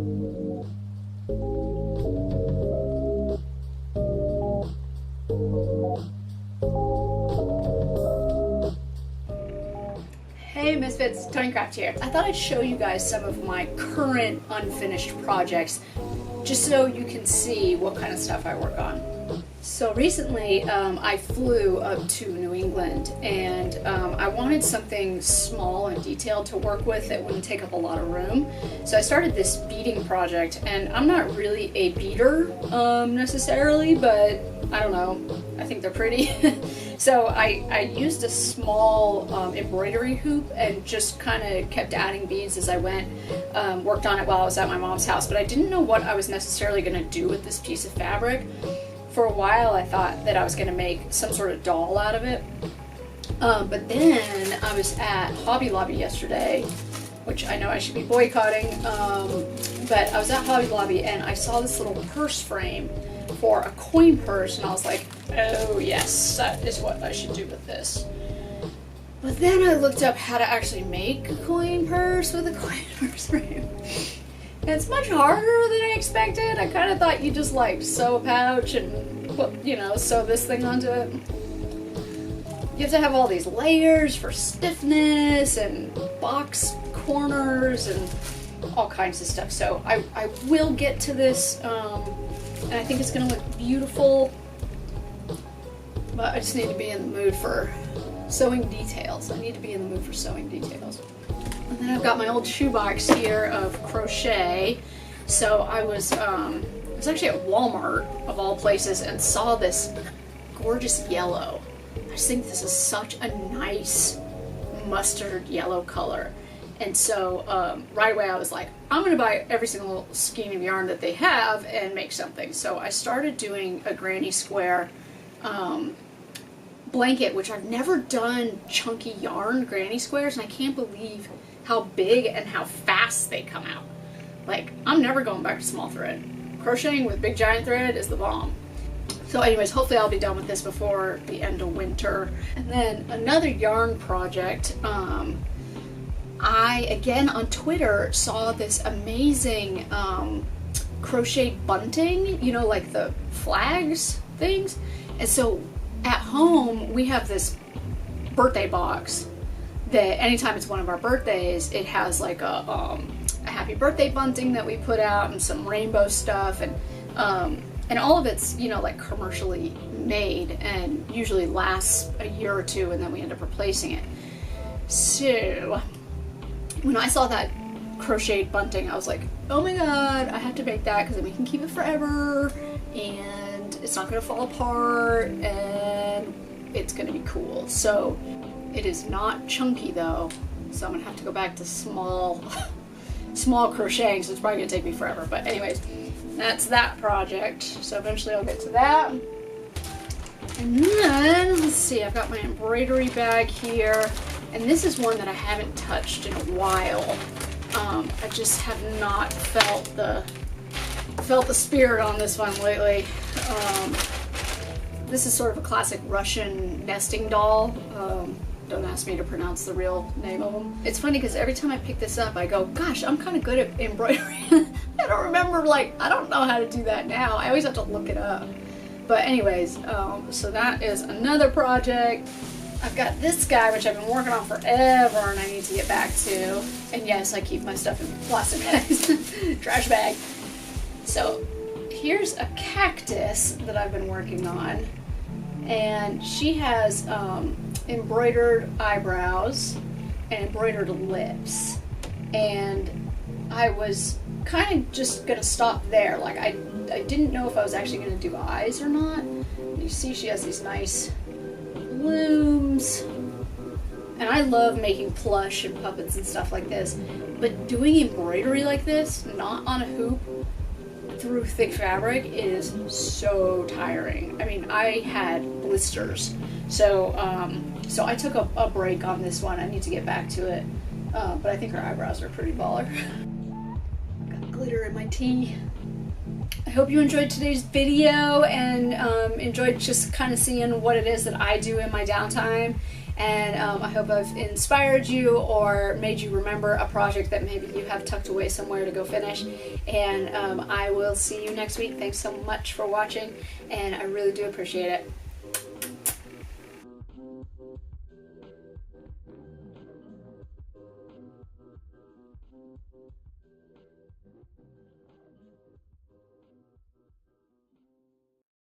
Hey Misfits, Tony Craft here. I thought I'd show you guys some of my current unfinished projects just so you can see what kind of stuff I work on. So recently I flew up to New England and I wanted something small and detailed to work with that wouldn't take up a lot of room. So I started this beading project, and I'm not really a beader necessarily, but I don't know, I think they're pretty. So I used a small embroidery hoop and just kind of kept adding beads as I went. Worked on it while I was at my mom's house, but I didn't know what I was necessarily going to do with this piece of fabric. For a while I thought that I was going to make some sort of doll out of it, but then I was at Hobby Lobby yesterday, which I know I should be boycotting, but I was at Hobby Lobby and I saw this little purse frame for a coin purse, and I was like, oh yes, that is what I should do with this. But then I looked up how to actually make a coin purse with a coin purse frame. And it's much harder than I expected. I kind of thought you just like sew a pouch and put, you know, sew this thing onto it. You have to have all these layers for stiffness and box corners and all kinds of stuff. So I will get to this, and I think it's going to look beautiful. But I just need to be in the mood for sewing details. I need to be in the mood for sewing details. And then I've got my old shoebox here of crochet. So I was actually at Walmart of all places and saw this gorgeous yellow. I just think this is such a nice mustard yellow color. And so right away I was like, I'm gonna buy every single skein of yarn that they have and make something. So I started doing a granny square blanket, which I've never done chunky yarn granny squares, and I can't believe how big and how fast they come out. Like, I'm never going back to small thread. Crocheting with big giant thread is the bomb. So anyways, hopefully I'll be done with this before the end of winter. And then another yarn project, I, again on Twitter, saw this amazing crochet bunting, you know, like the flags things. And so at home we have this birthday box that anytime it's one of our birthdays, it has like a happy birthday bunting that we put out and some rainbow stuff, and all of it's, you know, like commercially made and usually lasts a year or two, and then we end up replacing it. So when I saw that crocheted bunting, I was like, oh my god, I have to make that because then we can keep it forever and it's not going to fall apart and it's going to be cool. So it is not chunky though, so I'm gonna have to go back to small crocheting, so it's probably gonna take me forever. But anyways, that's that project. So eventually I'll get to that. And then, let's see, I've got my embroidery bag here, and this is one that I haven't touched in a while. I just have not felt the spirit on this one lately. This is sort of a classic Russian nesting doll. Don't ask me to pronounce the real name of them. It's funny because every time I pick this up I go, gosh, I'm kind of good at embroidery. I don't remember, like, I don't know how to do that now. I always have to look it up. But anyways, so that is another project. I've got this guy, which I've been working on forever and I need to get back to. And yes, I keep my stuff in plastic bags, trash bag. So here's a cactus that I've been working on. And she has embroidered eyebrows and embroidered lips, and I was kind of just gonna stop there. Like I didn't know if I was actually gonna do eyes or not. You see she has these nice blooms, and I love making plush and puppets and stuff like this, but doing embroidery like this, not on a hoop, through thick fabric, is so tiring. I mean, I had blisters. So so I took a break on this one. I need to get back to it. But I think her eyebrows are pretty baller. Got glitter in my tea. I hope you enjoyed today's video and enjoyed just kind of seeing what it is that I do in my downtime. and I hope I've inspired you or made you remember a project that maybe you have tucked away somewhere to go finish. And I will see you next week. Thanks so much for watching, and I really do appreciate it.